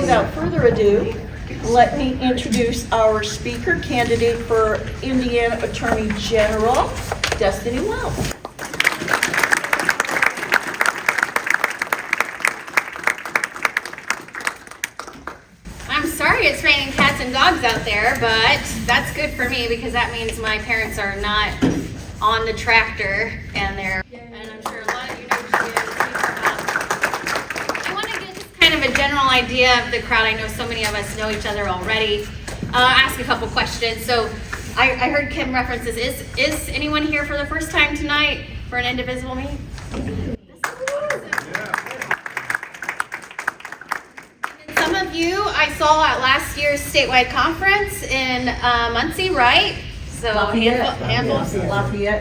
without further ado, let me introduce our speaker candidate for Indiana Attorney General, Destiny Wells. I'm sorry it's raining cats and dogs out there, but that's good for me because that means my parents are not on the tractor and I'm sure a lot of you know who she is. I want to get just kind of a general idea of the crowd. I know so many of us know each other already. Ask a couple questions. So I heard Kim references. Is anyone here for the first time tonight for an Indivisible meeting? Some of you I saw at last year's statewide conference in Muncie, right? So Lafayette.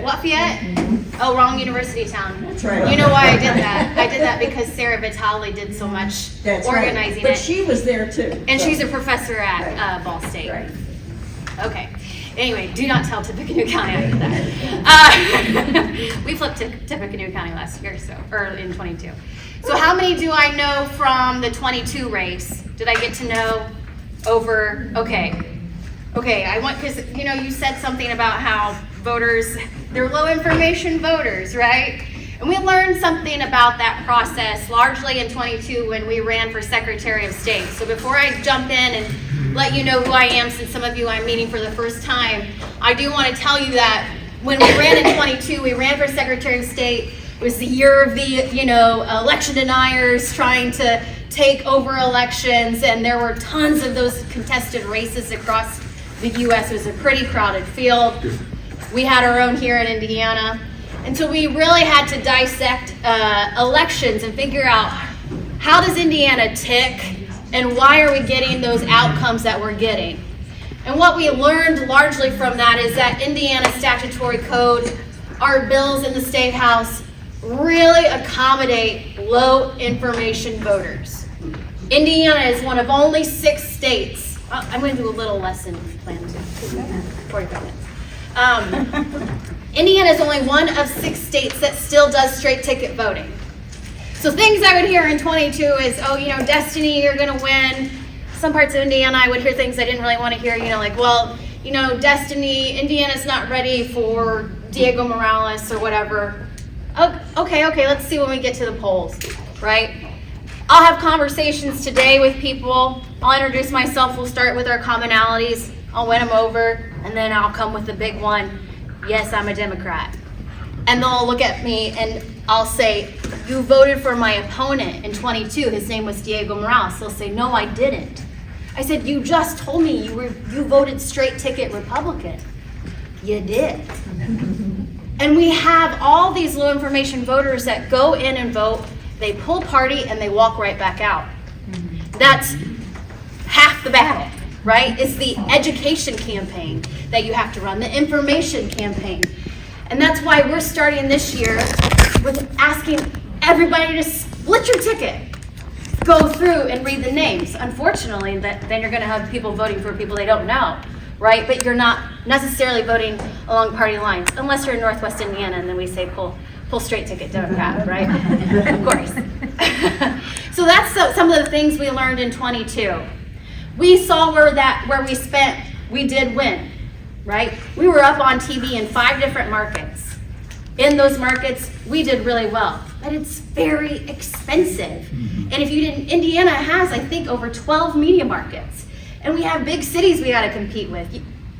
Lafayette? Mm-hmm. Oh, wrong university town. That's right. You know why I did that? I did that because Sarah Vitale did so much organizing But it. she was there too. And so. she's a professor at Ball State. Right. Okay. Anyway, do not tell Tippecanoe County after that. We flipped to Tippecanoe County last year, or in 22. So how many do I know from the 22 race? Did I get to know over? Okay, I want, because you said something about how voters, they're low information voters, right? And we learned something about that process largely in 22 when we ran for Secretary of State. So before I jump in and let you know who I am, since some of you I'm meeting for the first time, I do want to tell you that when we ran in 22, we ran for Secretary of State. It was the year of the, election deniers trying to take over elections, and there were tons of those contested races across the U.S. It was a pretty crowded field. We had our own here in Indiana. And so we really had to dissect elections and figure out how does Indiana tick and why are we getting those outcomes that we're getting. And what we learned largely from that is that Indiana statutory code, our bills in the State House, really accommodate low information voters. Indiana is one of only 6 states. I'm going to do a little lesson plan too. 45 minutes. Indiana is only one of 6 states that still does straight ticket voting. So things I would hear in 22 is, Destiny, you're going to win. Some parts of Indiana, I would hear things I didn't really want to hear, Destiny, Indiana's not ready for Diego Morales or whatever. Okay, let's see when we get to the polls, right? I'll have conversations today with people. I'll introduce myself. We'll start with our commonalities. I'll win them over, and then I'll come with the big one. Yes, I'm a Democrat. And they'll look at me and I'll say, you voted for my opponent in 22. His name was Diego Morales. They'll say, no, I didn't. I said, you just told me you voted straight ticket Republican. You did. And we have all these low information voters that go in and vote, they pull party, and they walk right back out. That's half the battle, right? It's the education campaign that you have to run, the information campaign. And that's why we're starting this year with asking everybody to split your ticket. Go through and read the names. Unfortunately, then you're going to have people voting for people they don't know, right? But you're not necessarily voting along party lines, unless you're in Northwest Indiana, and then we say pull straight ticket Democrat, right? Of course. So that's some of the things we learned in 22. We saw where we did win, right? We were up on TV in 5 different markets. In those markets, we did really well, but it's very expensive. And if you didn't, Indiana has, I think, over 12 media markets. And we have big cities we gotta compete with.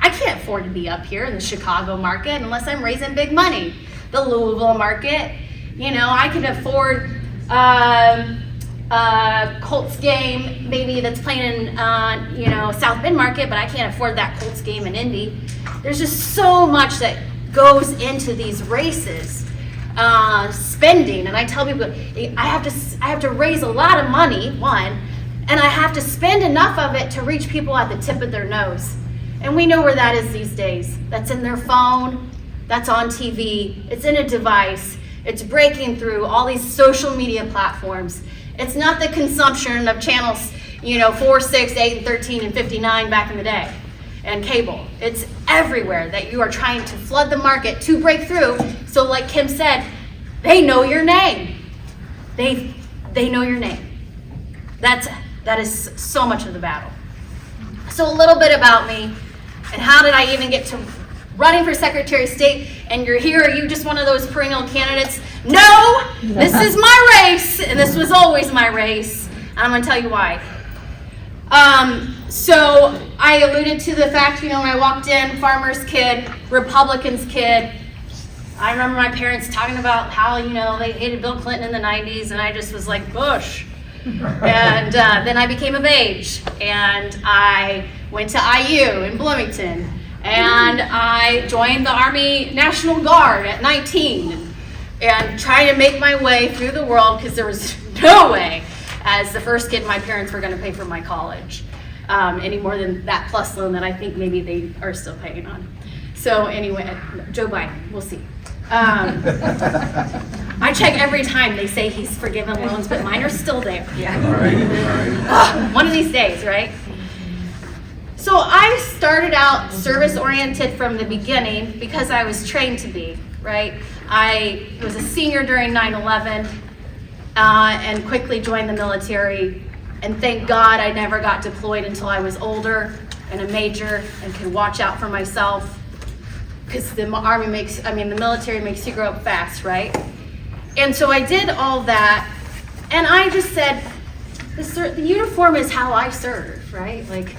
I can't afford to be up here in the Chicago market unless I'm raising big money. The Louisville market, I could afford Colts game maybe that's playing in, South Bend market, but I can't afford that Colts game in Indy. There's just so much that goes into these races, spending, and I tell people I have to raise a lot of money, one, and I have to spend enough of it to reach people at the tip of their nose. And we know where that is these days. That's in their phone, that's on TV, it's in a device, it's breaking through all these social media platforms. It's not the consumption of channels, 4, 6, 8, and 13, and 59 back in the day, and cable. It's everywhere that you are trying to flood the market to break through. So like Kim said, they know your name. They know your name. That's That is so much of the battle. So a little bit about me, and how did I even get to running for Secretary of State? And you're here, are you just one of those perennial candidates? No, this is my race, and this was always my race. And I'm gonna tell you why. So I alluded to the fact, when I walked in, farmer's kid, Republican's kid. I remember my parents talking about how, they hated Bill Clinton in the 90s, and I just was like, Bush. And then I became of age, and I went to IU in Bloomington, and I joined the Army National Guard at 19, and trying to make my way through the world, because there was no way, as the first kid, my parents were going to pay for my college, any more than that plus loan that I think maybe they are still paying on. So anyway, Joe Biden, we'll see. I check every time. They say he's forgiven loans, but mine are still there. Yeah. Right. One of these days, right? So I started out service-oriented from the beginning because I was trained to be, right? I was a senior during 9/11 and quickly joined the military. And thank God I never got deployed until I was older and a major and could watch out for myself. Because the military makes you grow up fast, right? And so I did all that, and I just said, the uniform is how I serve, right? Like,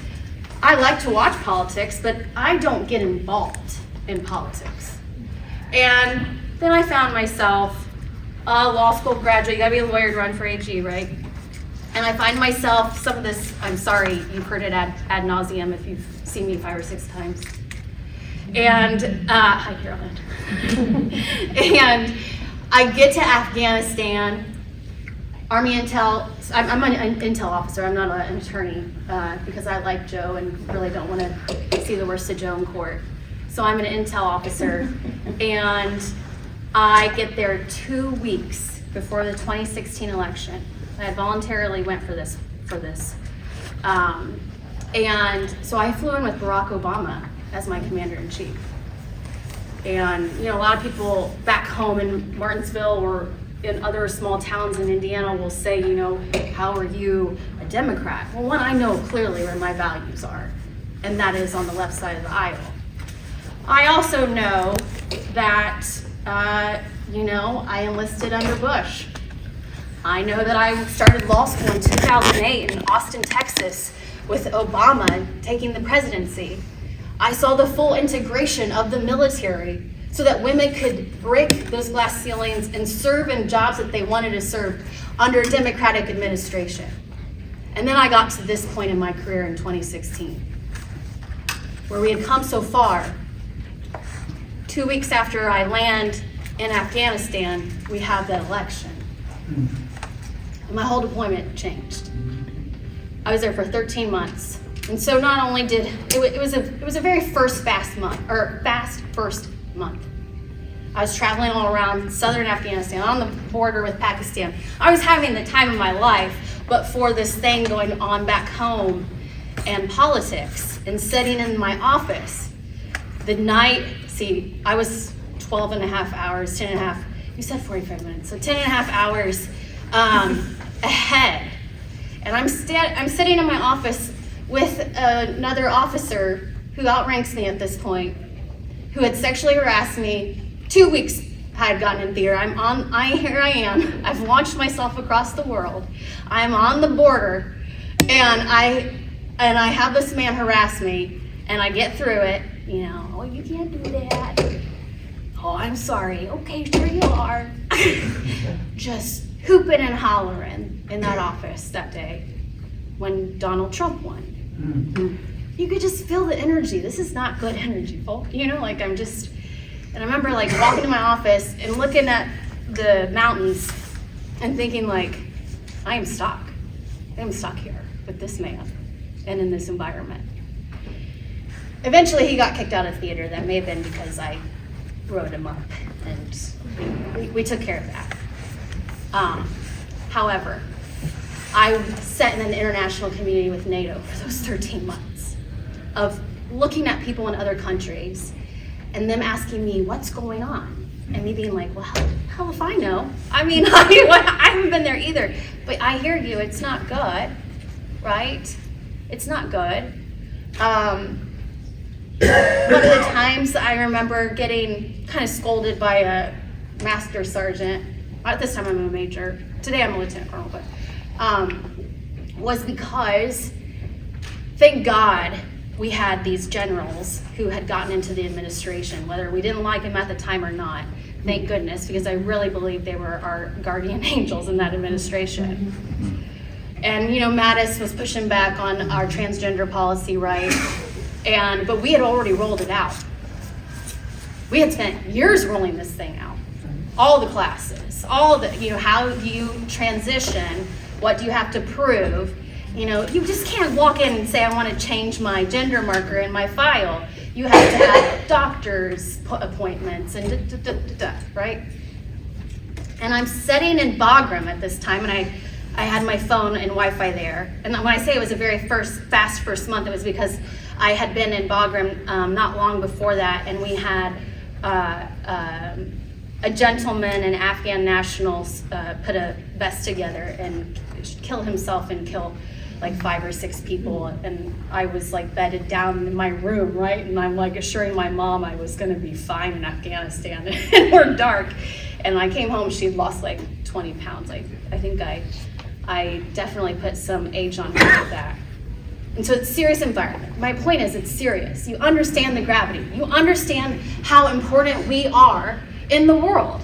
I like to watch politics, but I don't get involved in politics. And then I found myself a law school graduate. You gotta be a lawyer to run for AG, right? And I find myself, some of this, I'm sorry, you've heard it ad nauseum if you've seen me 5 or 6 times. And, hi Carolyn. And I get to Afghanistan, Army Intel, I'm an Intel officer, I'm not an attorney, because I like Joe and really don't want to see the worst of Joe in court. So I'm an Intel officer, and I get there 2 weeks before the 2016 election. I voluntarily went for this. And so I flew in with Barack Obama as my commander-in-chief. And a lot of people back home in Martinsville or in other small towns in Indiana will say, how are you a Democrat? Well, one, I know clearly where my values are, and that is on the left side of the aisle. I also know that, I enlisted under Bush. I know that I started law school in 2008 in Austin, Texas, with Obama taking the presidency. I saw the full integration of the military so that women could break those glass ceilings and serve in jobs that they wanted to serve under a Democratic administration. And then I got to this point in my career in 2016, where we had come so far. 2 weeks after I land in Afghanistan, we have that election. And my whole deployment changed. I was there for 13 months. And so not only did, it was a very fast first month. I was traveling all around southern Afghanistan, on the border with Pakistan. I was having the time of my life, but for this thing going on back home and politics and sitting in my office, the night, I was 12 and a half hours, 10 and a half, you said 45 minutes, so 10 and a half hours ahead. And I'm sitting in my office with another officer who outranks me at this point, who had sexually harassed me. 2 weeks I had gotten in theater. Here I am. I've launched myself across the world. I'm on the border, and I have this man harass me, and I get through it. Oh, you can't do that. Oh, I'm sorry. Okay, sure you are. Just hooping and hollering in that office that day when Donald Trump won. You could just feel the energy. This is not good energy, folks. And I remember walking to my office and looking at the mountains and thinking I am stuck. I am stuck here with this man and in this environment. Eventually he got kicked out of theater. That may have been because I wrote him up, and we took care of that. However, I sat in an international community with NATO for those 13 months of looking at people in other countries and them asking me, what's going on? And me being like, well, hell if I know. I haven't been there either, but I hear you, it's not good, right? It's not good. One of the times I remember getting kind of scolded by a master sergeant. At this time I'm a major. Today I'm a lieutenant colonel, but was because, thank God, we had these generals who had gotten into the administration, whether we didn't like them at the time or not. Thank goodness, because I really believe they were our guardian angels in that administration. And Mattis was pushing back on our transgender policy, right? But we had already rolled it out. We had spent years rolling this thing out. All the classes, all the, how do you transition? What do you have to prove? You just can't walk in and say, I want to change my gender marker in my file. You have to have doctor's appointments and right? And I'm sitting in Bagram at this time, and I had my phone and Wi-Fi there. And when I say it was a very fast first month, it was because I had been in Bagram not long before that, and we had a gentleman, an Afghan national, put a vest together and kill himself and kill like 5 or 6 people. And I was like bedded down in my room, right? And I'm like assuring my mom I was gonna be fine in Afghanistan. And we're dark. And I came home, she'd lost like 20 pounds. I think I definitely put some age on her with that. And so it's a serious environment. My point is, it's serious. You understand the gravity. You understand how important we are in the world.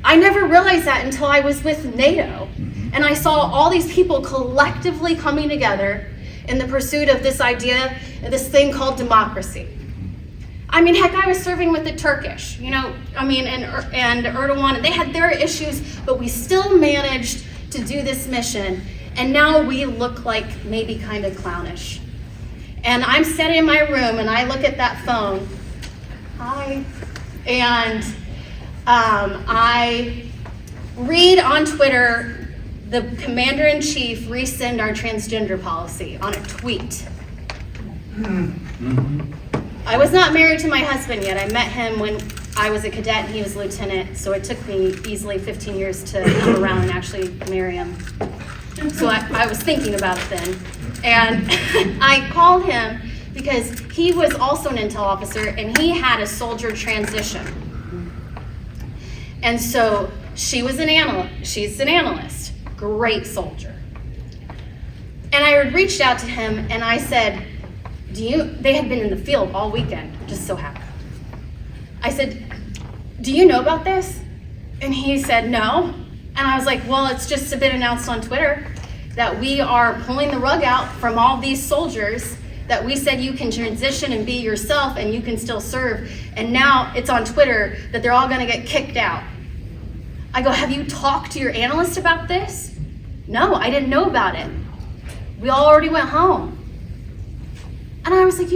I never realized that until I was with NATO. And I saw all these people collectively coming together in the pursuit of this idea, this thing called democracy. I mean, heck, I was serving with the Turkish, and Erdogan, and they had their issues, but we still managed to do this mission. And now we look like maybe kind of clownish. And I'm sitting in my room and I look at that phone. Hi. And I read on Twitter the commander-in-chief rescind our transgender policy on a tweet. I was not married to my husband yet. I met him when I was a cadet and he was a lieutenant, so it took me easily 15 years to come around and actually marry him. So I was thinking about it then. And I called him because he was also an intel officer and he had a soldier transition. And so she's an analyst, great soldier. And I had reached out to him and I said, they had been in the field all weekend, just so happened. I said, do you know about this? And he said, no. And I was like, well, it's just been announced on Twitter that we are pulling the rug out from all these soldiers, that we said you can transition and be yourself and you can still serve. And now it's on Twitter that they're all gonna get kicked out. I go, have you talked to your analyst about this? No, I didn't know about it. We all already went home. And I was like,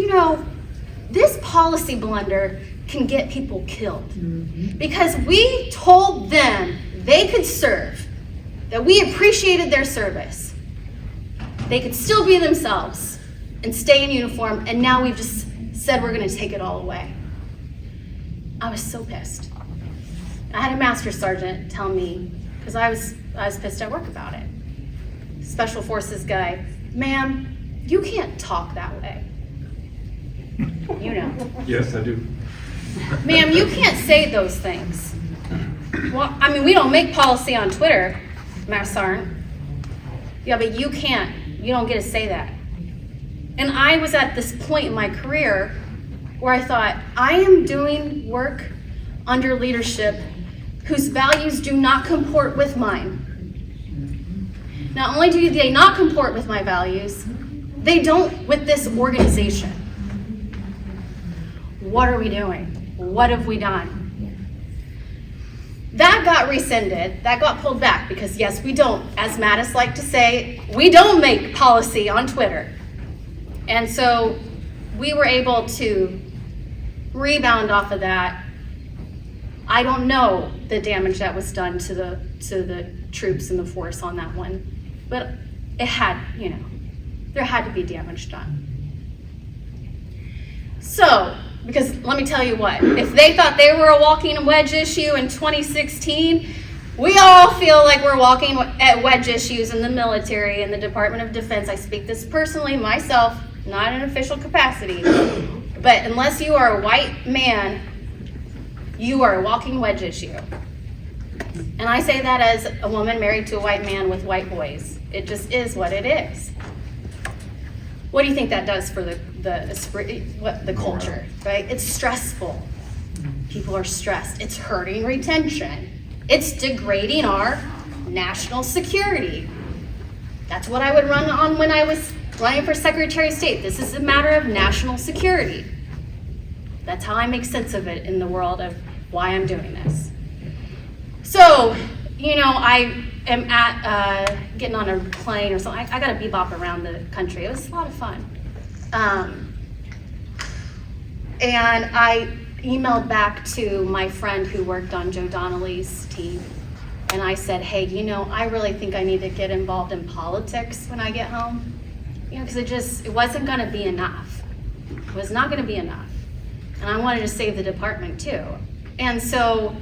this policy blunder can get people killed. Because we told them they could serve, that we appreciated their service. They could still be themselves and stay in uniform, and now we've just said we're gonna take it all away. I was so pissed. I had a master sergeant tell me, because I was pissed at work about it. Special forces guy, ma'am, you can't talk that way. Yes, I do. Ma'am, you can't say those things. Well, we don't make policy on Twitter, Master Sergeant. Yeah, but you can't. You don't get to say that. And I was at this point in my career where I thought, I am doing work under leadership whose values do not comport with mine. Not only do they not comport with my values, they don't with this organization. What are we doing? What have we done? That got rescinded, that got pulled back because yes, we don't, as Mattis liked to say, we don't make policy on Twitter. And so we were able to rebound off of that. I don't know the damage that was done to the troops and the force on that one, but it had, there had to be damage done. So, because let me tell you what, if they thought they were a walking wedge issue in 2016, We all feel like we're walking at wedge issues in the military and the Department of Defense. I speak this personally myself, not in an official capacity. But unless you are a white man, you are a walking wedge issue. And I say that as a woman married to a white man with white boys. It just is what it is. What do you think that does for the culture, right? It's stressful. People are stressed. It's hurting retention. It's degrading our national security. That's what I would run on when I was running for Secretary of State. This is a matter of national security. That's how I make sense of it in the world of why I'm doing this. So, I am at getting on a plane or something. I got to bebop around the country. It was a lot of fun. And I emailed back to my friend who worked on Joe Donnelly's team. And I said, hey, I really think I need to get involved in politics when I get home. Because it wasn't going to be enough. It was not going to be enough. And I wanted to save the department too. And so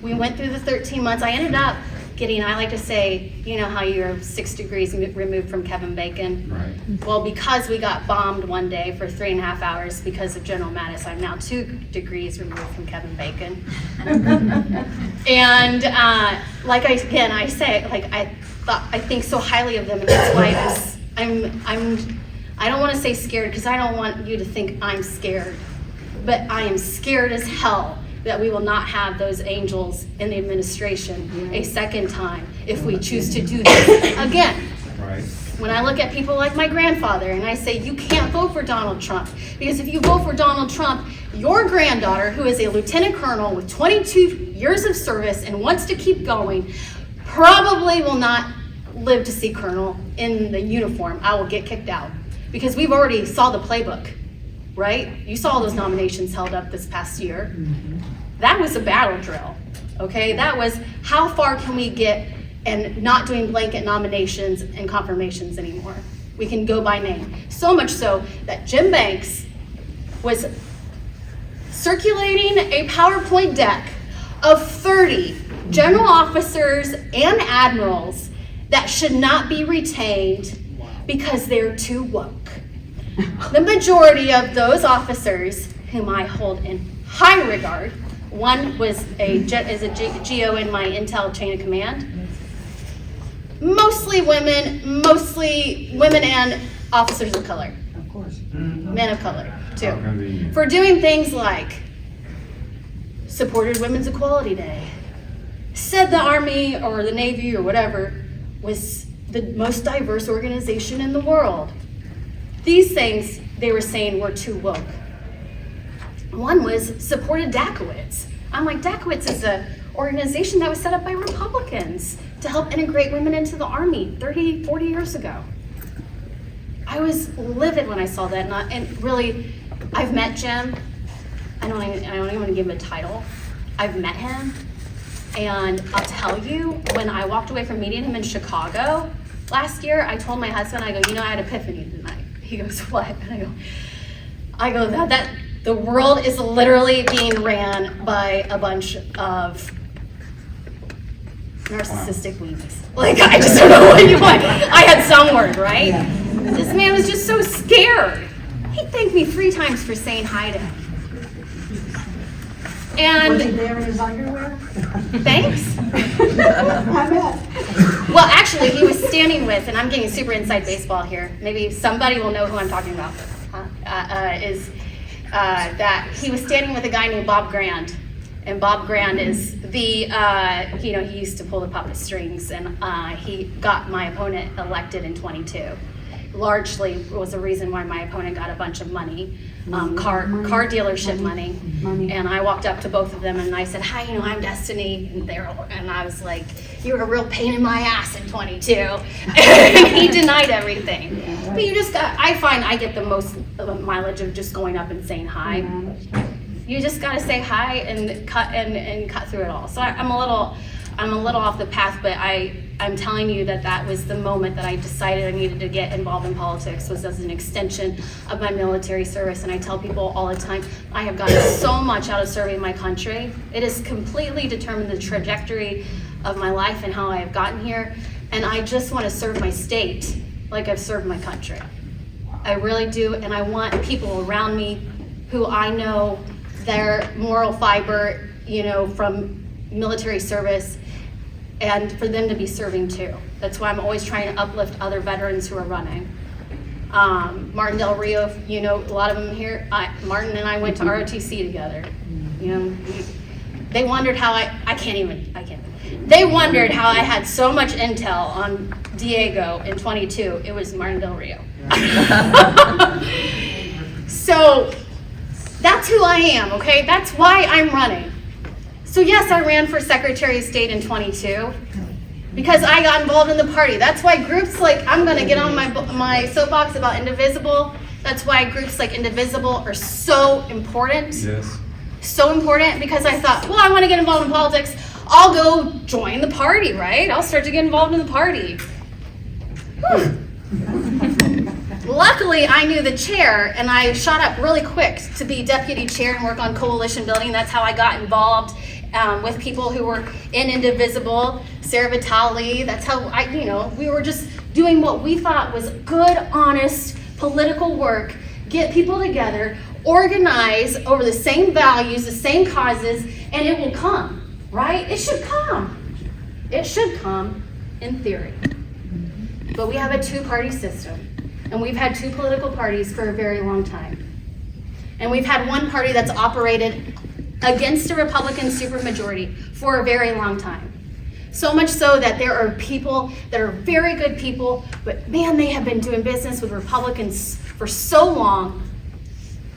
we went through the 13 months. I ended up getting, I like to say, how you're 6 degrees removed from Kevin Bacon? Right. Well, because we got bombed one day for 3.5 hours because of General Mattis, I'm now 2 degrees removed from Kevin Bacon. And I think so highly of them, and that's why I don't want to say scared because I don't want you to think I'm scared, but I am scared as hell that we will not have those angels in the administration a second time if we choose to do this again. Right. When I look at people like my grandfather and I say, you can't vote for Donald Trump, because if you vote for Donald Trump, your granddaughter, who is a lieutenant colonel with 22 years of service and wants to keep going, probably will not live to see colonel in the uniform. I will get kicked out. Because we've already saw the playbook, right? You saw those nominations held up this past year. Mm-hmm. That was a battle drill, okay? That was how far can we get and not doing blanket nominations and confirmations anymore. We can go by name. So much so that Jim Banks was circulating a PowerPoint deck of 30 general officers and admirals that should not be retained because they're too woke. The majority of those officers, whom I hold in high regard, one was is a GO in my intel chain of command, mostly women and officers of color. Of course. Men of color, too. How convenient. For doing things like supported Women's Equality Day, said the Army or the Navy or whatever was the most diverse organization in the world. These things they were saying were too woke. One was supported Dakowitz. I'm like, Dakowitz is an organization that was set up by Republicans to help integrate women into the Army 30, 40 years ago. I was livid when I saw that, and really, I've met Jim. I don't even want to give him a title. I've met him, and I'll tell you, when I walked away from meeting him in Chicago last year, I told my husband, I go, I had epiphany tonight. He goes, what? And I go, that the world is literally being ran by a bunch of narcissistic weenies. Like, I just don't know what you want. I had some word, right? Yeah. This man was just so scared. He thanked me 3 times for saying hi to him. And was he there in his underwear? Thanks. I bet. Well, actually, he was standing with, and I'm getting super inside baseball here. Maybe somebody will know who I'm talking about. That he was standing with a guy named Bob Grand. And Bob Grand is the, he used to pull the puppet strings, and he got my opponent elected in 22. Largely was the reason why my opponent got a bunch of money, car dealership money. And I walked up to both of them and I said, hi, I'm Destiny. And I was like, you were a real pain in my ass in 22. And he denied everything. But I find I get the most mileage of just going up and saying hi. You just gotta say hi and cut through it all. So I'm a little I'm a little off the path, but I'm telling you that was the moment that I decided I needed to get involved in politics, was as an extension of my military service. And I tell people all the time, I have gotten so much out of serving my country. It has completely determined the trajectory of my life and how I have gotten here. And I just want to serve my state like I've served my country. I really do, and I want people around me who I know their moral fiber, from military service, and for them to be serving too. That's why I'm always trying to uplift other veterans who are running. Martin Del Rio, a lot of them here, Martin and I went to ROTC together. They wondered how they wondered how I had so much intel on Diego in 22. It was Martin Del Rio. So that's who I am, okay? That's why I'm running. So yes, I ran for Secretary of State in 22 because I got involved in the party. That's why groups like, I'm gonna get on my soapbox about Indivisible. That's why groups like Indivisible are so important. Yes. So important, because I thought, well, I wanna get involved in politics. I'll go join the party, right? I'll start to get involved in the party. Luckily, I knew the chair, and I shot up really quick to be deputy chair and work on coalition building. That's how I got involved with people who were in Indivisible, Sarah Vitale. That's how we were just doing what we thought was good, honest political work, get people together, organize over the same values, the same causes, and it will come, right? It should come. It should come in theory. But we have a two-party system. And we've had two political parties for a very long time. And we've had one party that's operated against a Republican supermajority for a very long time. So much so that there are people that are very good people, but man, they have been doing business with Republicans for so long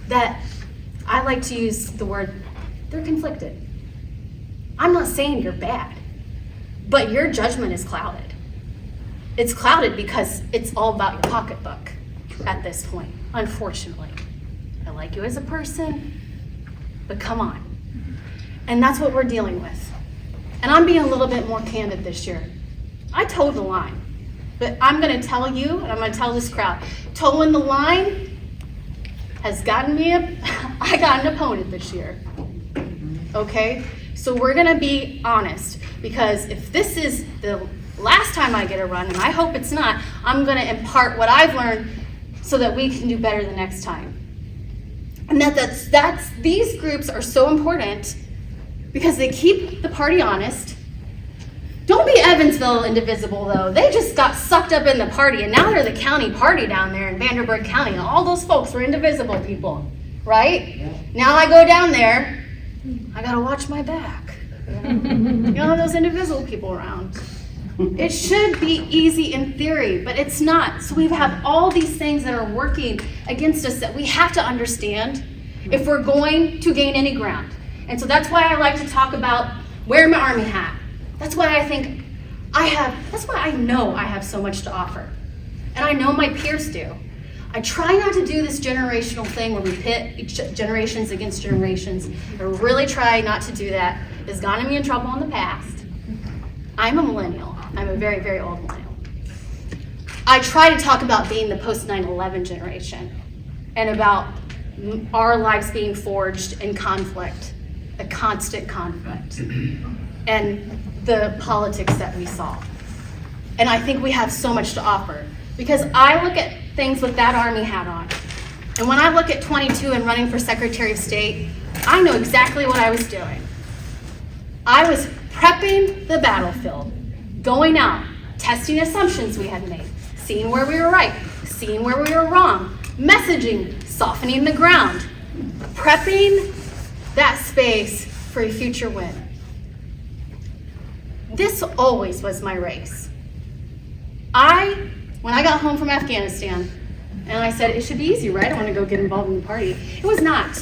that I like to use the word, they're conflicted. I'm not saying you're bad, but your judgment is clouded. It's clouded because it's all about your pocketbook at this point, unfortunately. I like you as a person, but come on. And that's what we're dealing with. And I'm being a little bit more candid this year. I toed the line, but I'm gonna tell you, and I'm gonna tell this crowd, toeing the line has gotten me, I got an opponent this year, okay? So we're gonna be honest, because if this is the last time I get a run, and I hope it's not, I'm gonna impart what I've learned so that we can do better the next time. And these groups are so important because they keep the party honest. Don't be Evansville Indivisible though. They just got sucked up in the party and now they're the county party down there in Vanderburgh County. And all those folks were Indivisible people, right? Yeah. Now I go down there, I gotta watch my back. You don't have those Indivisible people around. It should be easy in theory, but it's not. So we have all these things that are working against us that we have to understand if we're going to gain any ground. And so that's why I like to talk about wearing my Army hat. That's why that's why I know I have so much to offer. And I know my peers do. I try not to do this generational thing where we pit generations against generations. I really try not to do that. It's gotten me in trouble in the past. I'm a millennial. I'm a very, very old millennial. I try to talk about being the post 9/11 generation and about our lives being forged in conflict, a constant conflict, and the politics that we saw. And I think we have so much to offer because I look at things with that Army hat on. And when I look at 22 and running for Secretary of State, I know exactly what I was doing. I was prepping the battlefield, going out, testing assumptions we had made, seeing where we were right, seeing where we were wrong, messaging, softening the ground, prepping that space for a future win. This always was my race. When I got home from Afghanistan, and I said, it should be easy, right? I want to go get involved in the party. It was not.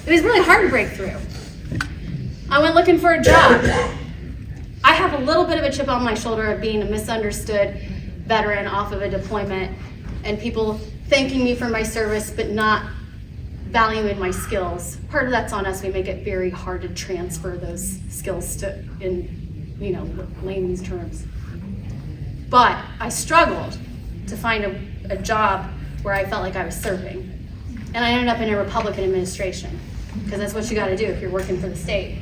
It was really hard to break through. I went looking for a job. I have a little bit of a chip on my shoulder of being a misunderstood veteran off of a deployment and people thanking me for my service but not valuing my skills. Part of that's on us. We make it very hard to transfer those skills layman's terms. But I struggled to find a job where I felt like I was serving. And I ended up in a Republican administration, because that's what you gotta do if you're working for the state.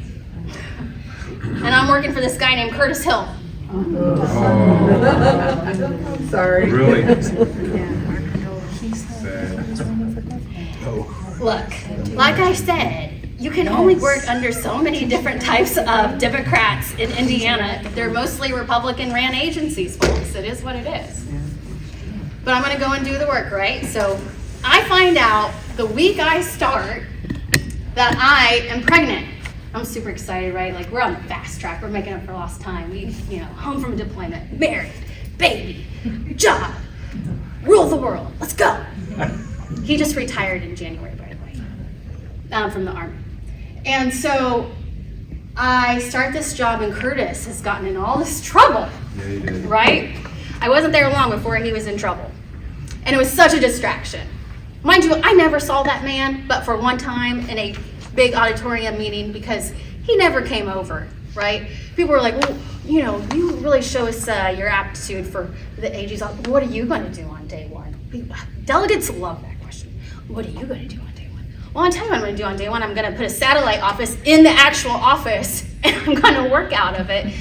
And I'm working for this guy named Curtis Hill. Oh. Sorry. Really? Look, like I said, you can only work under so many different types of Democrats in Indiana. They're mostly Republican-ran agencies, folks. It is what it is. But I'm gonna go and do the work, right? So I find out the week I start that I am pregnant. I'm super excited, right? Like, we're on the fast track. We're making up for lost time. We, home from deployment, married, baby, job, rule the world. Let's go. He just retired in January, by the way, from the Army. And so I start this job, and Curtis has gotten in all this trouble, Yeah, you did. right? I wasn't there long before he was in trouble. And it was such a distraction. Mind you, I never saw that man, but for one time in a big auditorium meeting, because he never came over, right? People were like, well, you really show us your aptitude for the AG's office. What are you going to do on day one? Delegates love that question. What are you going to do on day one? Well, I'll tell you what I'm going to do on day one. I'm going to put a satellite office in the actual office, and I'm going to work out of it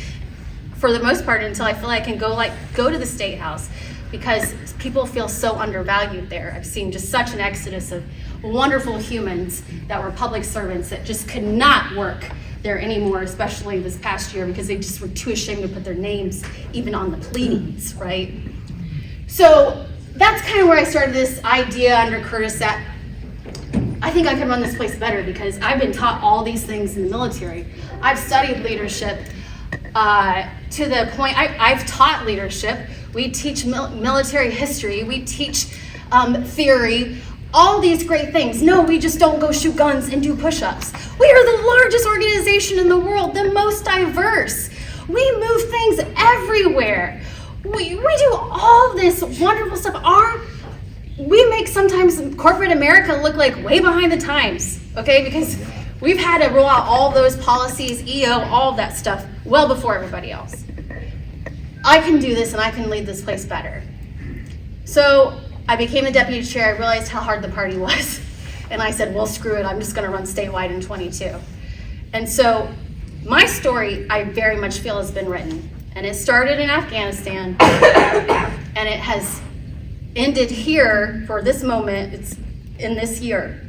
for the most part until I feel like I can go to the State House, because people feel so undervalued there. I've seen just such an exodus of wonderful humans that were public servants that just could not work there anymore, especially this past year, because they just were too ashamed to put their names even on the pleadings, right? So that's kind of where I started this idea under Curtis that I think I could run this place better, because I've been taught all these things in the military. I've studied leadership to the point, I've taught leadership. We teach military history, we teach theory, all these great things. No, we just don't go shoot guns and do push-ups. We are the largest organization in the world, the most diverse. We move things everywhere. We do all this wonderful stuff. We make sometimes corporate America look like way behind the times, okay? Because we've had to roll out all those policies, EO, all of that stuff well before everybody else. I can do this, and I can lead this place better. So I became the deputy chair. I realized how hard the party was. And I said, well, screw it. I'm just going to run statewide in 22. And so my story, I very much feel, has been written. And it started in Afghanistan, and it has ended here for this moment. It's in this year.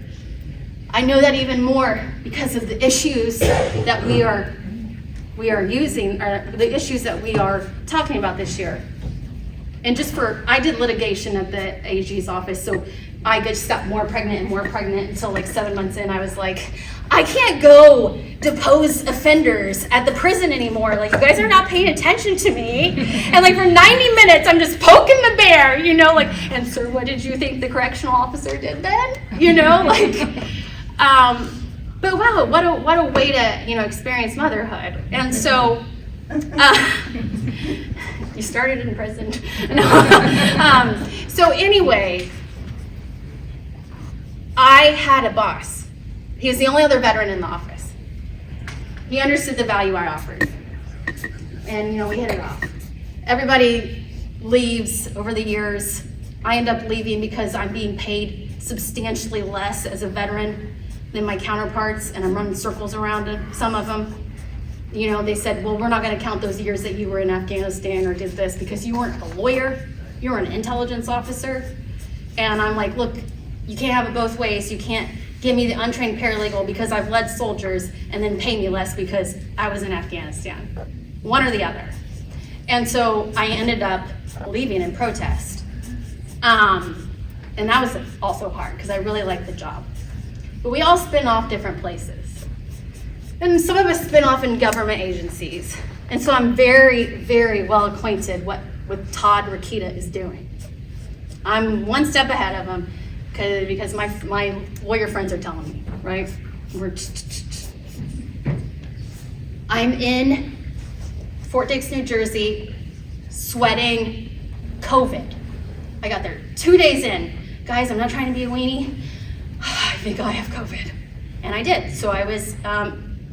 I know that even more because of the issues that we are using, or the issues that we are talking about this year. And I did litigation at the AG's office, so I just got more pregnant until like 7 months in. I was like, I can't go depose offenders at the prison anymore. Like, you guys are not paying attention to me. And like for 90 minutes, I'm just poking the bear, and sir, what did you think the correctional officer did then? But wow, what a way to, experience motherhood. And so, you started in prison. So anyway, I had a boss. He was the only other veteran in the office. He understood the value I offered. And, we hit it off. Everybody leaves over the years. I end up leaving because I'm being paid substantially less as a veteran than my counterparts, and I'm running circles around some of them. They said, well, we're not going to count those years that you were in Afghanistan or did this because you weren't a lawyer, you were an intelligence officer. And I'm like, look, you can't have it both ways. You can't give me the untrained paralegal because I've led soldiers and then pay me less because I was in Afghanistan. One or the other. And so I ended up leaving in protest. And that was also hard because I really liked the job. But we all spin off different places. And some of us spin off in government agencies. And so I'm very, very well acquainted what Todd Rakita is doing. I'm one step ahead of him because my lawyer friends are telling me, right? I'm in Fort Dix, New Jersey, sweating COVID. I got there 2 days in. Guys, I'm not trying to be a weenie. I think I have COVID. And I did. So I was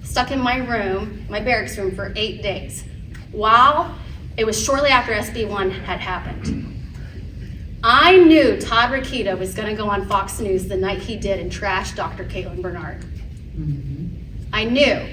stuck in my room, my barracks room, for 8 days while it was shortly after SB1 had happened. I knew Todd Rokita was going to go on Fox News the night he did and trash Dr. Caitlin Bernard. I knew,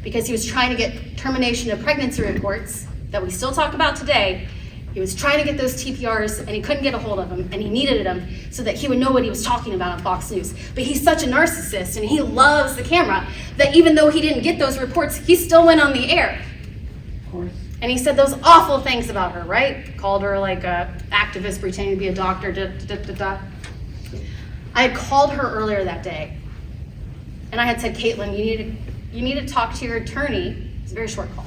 because he was trying to get termination of pregnancy reports that we still talk about today. He was trying to get those TPRs and he couldn't get a hold of them, and he needed them so that he would know what he was talking about on Fox News. But he's such a narcissist and he loves the camera that even though he didn't get those reports, he still went on the air. Of course. And he said those awful things about her, right? Called her like a activist pretending to be a doctor, I had called her earlier that day and I had said, Caitlin, you need to talk to your attorney. It's a very short call.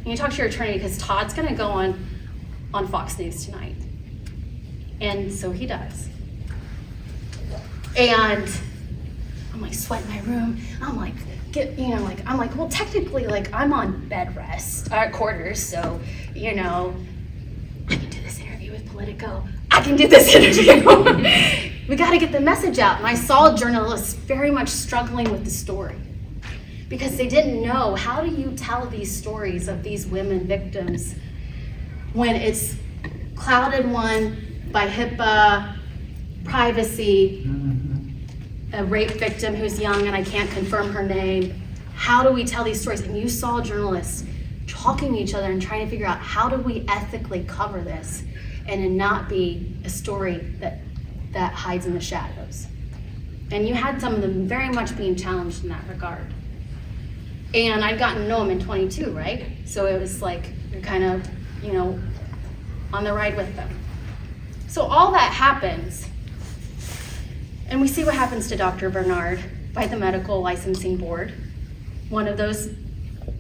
You need to talk to your attorney because Todd's gonna go on Fox News tonight. And so he does. And I'm like sweating my room. I'm like, well, technically, like I'm on bed rest, quarters, so, I can do this interview with Politico. I can do this interview. We gotta get the message out. And I saw journalists very much struggling with the story because they didn't know, how do you tell these stories of these women victims when it's clouded, one, by HIPAA, privacy, a rape victim who's young and I can't confirm her name. How do we tell these stories? And you saw journalists talking to each other and trying to figure out, how do we ethically cover this and it not be a story that hides in the shadows? And you had some of them very much being challenged in that regard. And I'd gotten to know them in 22, right? So it was like, you're kind of, on the ride with them. So all that happens, and we see what happens to Dr. Bernard by the medical licensing board. One of those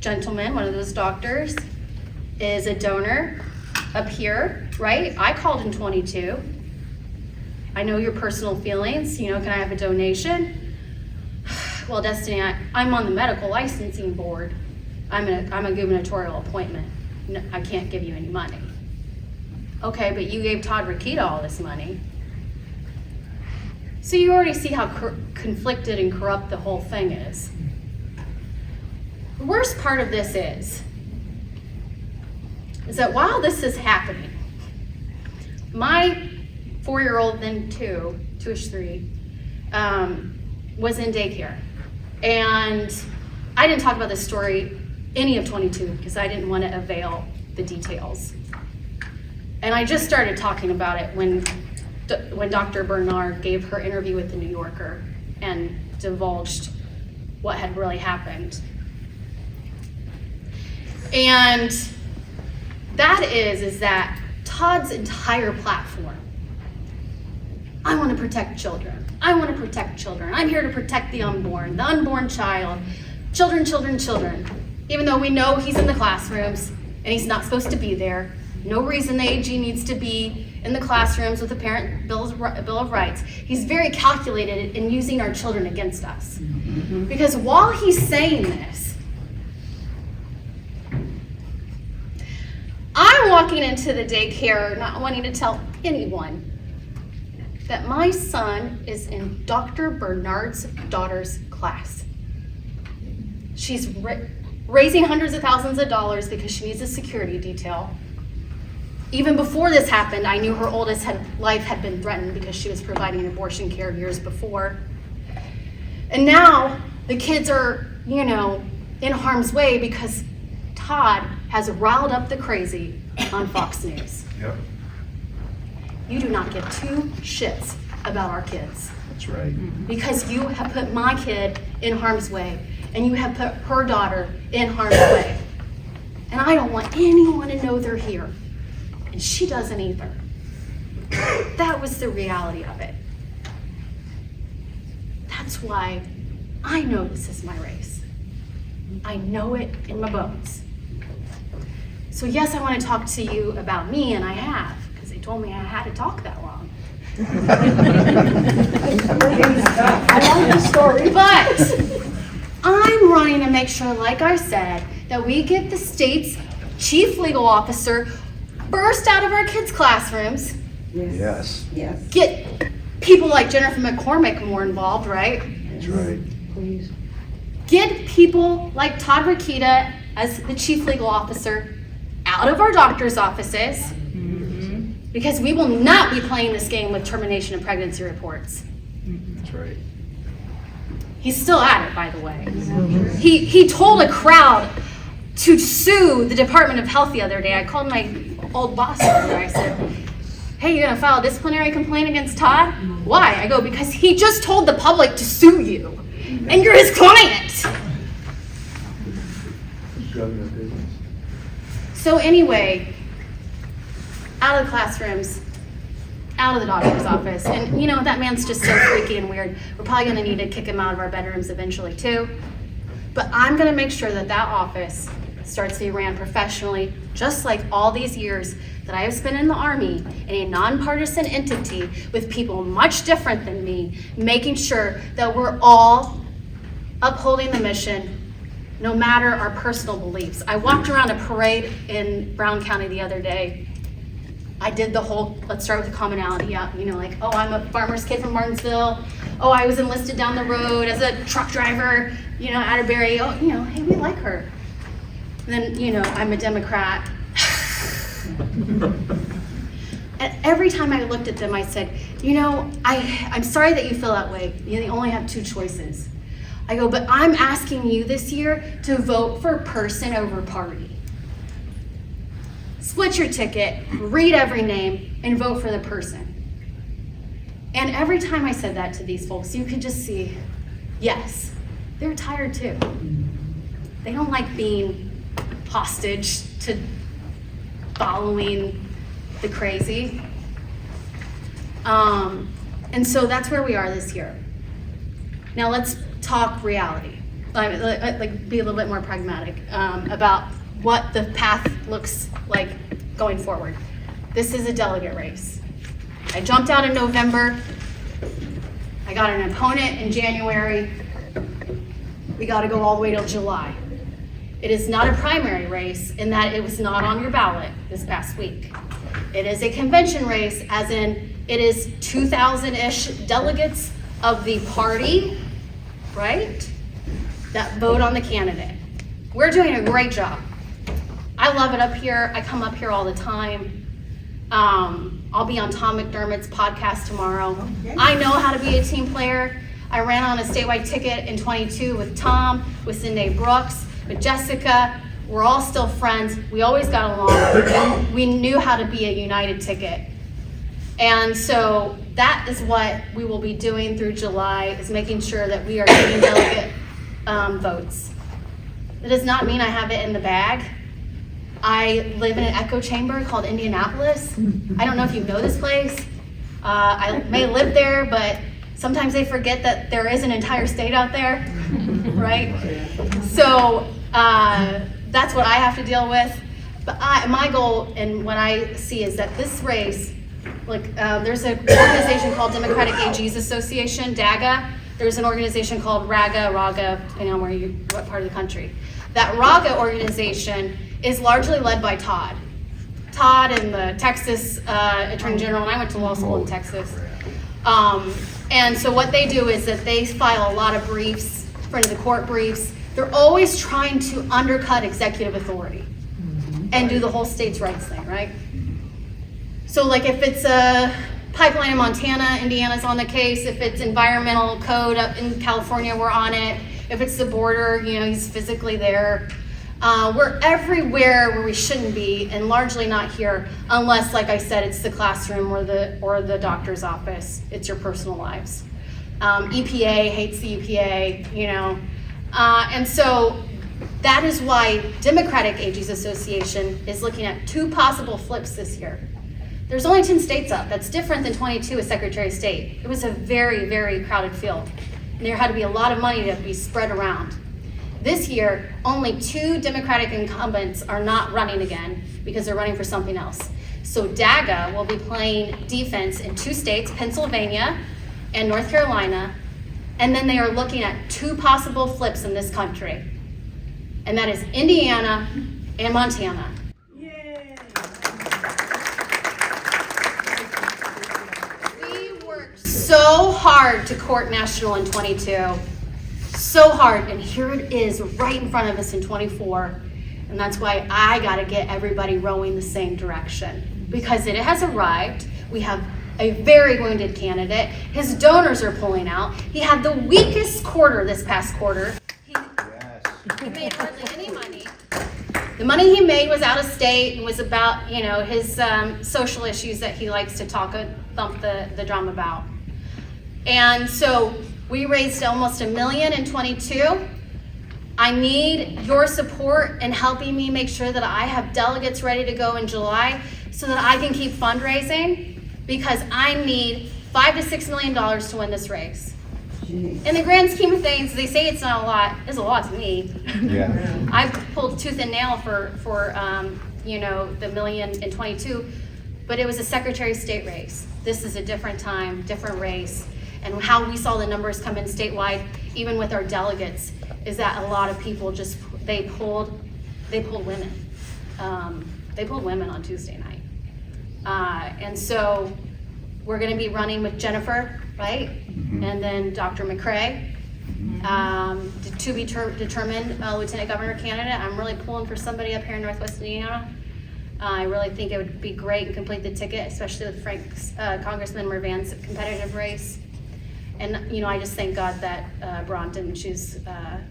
gentlemen, one of those doctors, is a donor up here, right? I called in 22. I know your personal feelings, can I have a donation? Well, Destiny, I'm on the medical licensing board. I'm a gubernatorial appointment. No, I can't give you any money. Okay, but you gave Todd Rokita all this money. So you already see how conflicted and corrupt the whole thing is. The worst part of this is that while this is happening, my 4-year-old, then two-ish, 3, was in daycare. And I didn't talk about this story any of 22 because I didn't want to avail the details. And I just started talking about it when Dr. Bernard gave her interview with the New Yorker and divulged what had really happened. And that is that Todd's entire platform, I want to protect children. I want to protect children. I'm here to protect the unborn child, children, children, children. Even though we know he's in the classrooms and he's not supposed to be there. No reason the AG needs to be in the classrooms with the Parent Bill of Rights. He's very calculated in using our children against us. Because while he's saying this, I'm walking into the daycare not wanting to tell anyone that my son is in Dr. Bernard's daughter's class. She's raising hundreds of thousands of dollars because she needs a security detail. Even before this happened, I knew her oldest life had been threatened because she was providing abortion care years before. And now the kids are, in harm's way because Todd has riled up the crazy on Fox News. Yep. You do not give 2 shits about our kids. That's right. Because you have put my kid in harm's way and you have put her daughter in harm's way. And I don't want anyone to know they're here. And she doesn't either. That was the reality of it. That's why I know this is my race. I know it in my bones. So yes, I want to talk to you about me, and I have, because they told me I had to talk that long. I like the story. But I'm running to make sure, like I said, that we get the state's chief legal officer burst out of our kids' classrooms, Yes, Yes, get people like Jennifer McCormick more involved, right? that's right. please. Get people like Todd Rokita as the chief legal officer out of our doctor's offices, because we will not be playing this game with termination of pregnancy reports. That's right. He's still at it, by the way. He told a crowd to sue the Department of Health the other day. I called my old boss over there. I said, hey, you're gonna file a disciplinary complaint against Todd? Why? I go, because he just told the public to sue you, and you're his client. So anyway, out of the classrooms, out of the doctor's office. And you know, that man's just so freaky and weird. We're probably gonna need to kick him out of our bedrooms eventually too. But I'm gonna make sure that that office starts to be ran professionally, just like all these years that I have spent in the Army in a nonpartisan entity with people much different than me, making sure that we're all upholding the mission, no matter our personal beliefs. I walked around a parade in Brown County the other day. I did the whole, let's start with the commonality, you know, like, oh, I'm a farmer's kid from Martinsville. Oh, I was enlisted down the road as a truck driver, you know, Atterbury. Oh, you know, hey, we like her. And then, you know, I'm a Democrat. And every time I looked at them, I said, you know, I'm sorry that you feel that way. You only have two choices. I go, but I'm asking you this year to vote for person over party. Split your ticket, read every name, and vote for the person. And every time I said that to these folks, you could just see, yes, they're tired too. They don't like being hostage to following the crazy. And so that's where we are this year. Now let's talk reality. Like be a little bit more pragmatic about what the path looks like going forward. This is a delegate race. I jumped out in November. I got an opponent in January. We got to go all the way till July. It is not a primary race in that it was not on your ballot this past week. It is a convention race, as in it is 2,000-ish delegates of the party, right, that vote on the candidate. We're doing a great job. I love it up here. I come up here all the time. I'll be on Tom McDermott's podcast tomorrow. I know how to be a team player. I ran on a statewide ticket in 22 with Tom, with Cindy Brooks, with Jessica. We're all still friends. We always got along. We knew how to be a united ticket. And so that is what we will be doing through July, is making sure that we are getting delegate votes. It does not mean I have it in the bag. I live in an echo chamber called Indianapolis. I don't know if you know this place. I may live there, but sometimes they forget that there is an entire state out there, right? So that's what I have to deal with. But my goal and what I see is that this race, like there's an organization called Democratic AGs Association, DAGA. There's an organization called RAGA, depending on what part of the country. That RAGA organization is largely led by Todd and the Texas Attorney General, and I went to law school in Texas. And so what they do is that they file a lot of briefs, front of the court briefs. They're always trying to undercut executive authority and do the whole states' rights thing, right? So like if it's a pipeline in Montana, Indiana's on the case. If it's environmental code up in California, we're on it. If it's the border, you know, he's physically there. We're everywhere where we shouldn't be, and largely not here, unless, like I said, it's the classroom or the doctor's office. It's your personal lives. EPA hates the EPA, you know. And so that is why Democratic AGs Association is looking at 2 possible flips this year. There's only 10 states up. That's different than 22 as Secretary of State. It was a very, very crowded field. And there had to be a lot of money to be spread around. This year, only 2 Democratic incumbents are not running again because they're running for something else. So DAGA will be playing defense in 2 states, Pennsylvania and North Carolina, and then they are looking at 2 possible flips in this country. And that is Indiana and Montana. Yay! We worked so hard to court national in 22. So hard, and here it is right in front of us in 24. And that's why I gotta get everybody rowing the same direction, because it has arrived. We have a very wounded candidate. His donors are pulling out. He had the weakest quarter this past quarter. He made hardly any money. The money he made was out of state and was about, you know, his social issues that he likes to thump the drum about. And so we raised almost $1 million in 22. I need your support in helping me make sure that I have delegates ready to go in July so that I can keep fundraising, because I need $5 to $6 million to win this race. In the grand scheme of things, they say it's not a lot. It's a lot to me. Yeah. I've pulled tooth and nail for you know, the million in 22, but it was a Secretary of State race. This is a different time, different race. And how we saw the numbers come in statewide, even with our delegates, is that a lot of people just, they pulled women. They pulled women on Tuesday night. And so we're gonna be running with Jennifer, right? And then Dr. McCrae, to be determined Lieutenant Governor candidate. I'm really pulling for somebody up here in Northwest Indiana. I really think it would be great and complete the ticket, especially with Congressman Mervan's competitive race. And, you know, I just thank God that Braun didn't choose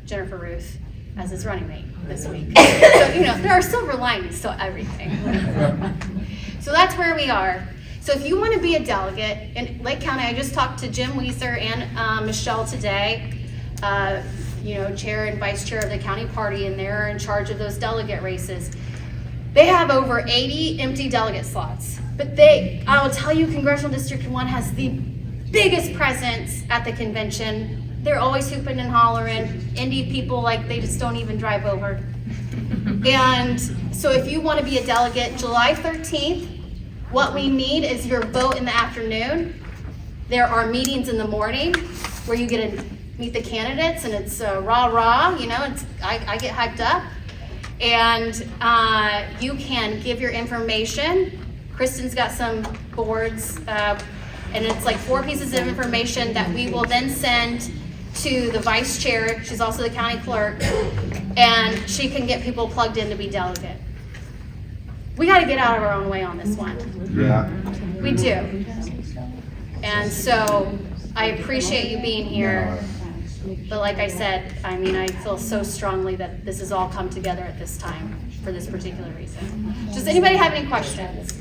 Jennifer Ruth as his running mate this week. So, you know, there are silver linings to everything. So that's where we are. So if you want to be a delegate in Lake County, I just talked to Jim Weiser and Michelle today, you know, chair and vice chair of the county party, and they're in charge of those delegate races. They have over 80 empty delegate slots, but I will tell you, Congressional District 1 has the biggest presence at the convention. They're always hooping and hollering. Indy people, like, they just don't even drive over. And so if you want to be a delegate, July 13th, what we need is your vote in the afternoon. There are meetings in the morning where you get to meet the candidates, and it's rah-rah, you know, I get hyped up. And you can give your information. Kristen's got some boards, and it's like 4 pieces of information that we will then send to the vice chair. She's also the county clerk, and she can get people plugged in to be delegate. We got to get out of our own way on this one. Yeah. We do. And so I appreciate you being here. But like I said, I mean, I feel so strongly that this has all come together at this time for this particular reason. Does anybody have any questions?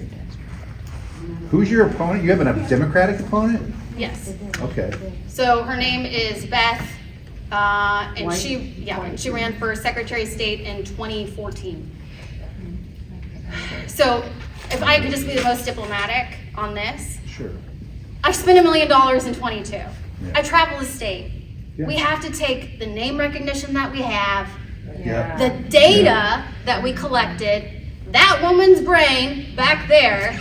Who's your opponent? You have a Democratic opponent? Yes. Okay. So her name is Beth, and she ran for Secretary of State in 2014. So if I could just be the most diplomatic on this, Sure. I spent $1 million in 22. Yeah. I travel the state. Yeah. We have to take the name recognition that we have, Yeah. the data that we collected, that woman's brain back there,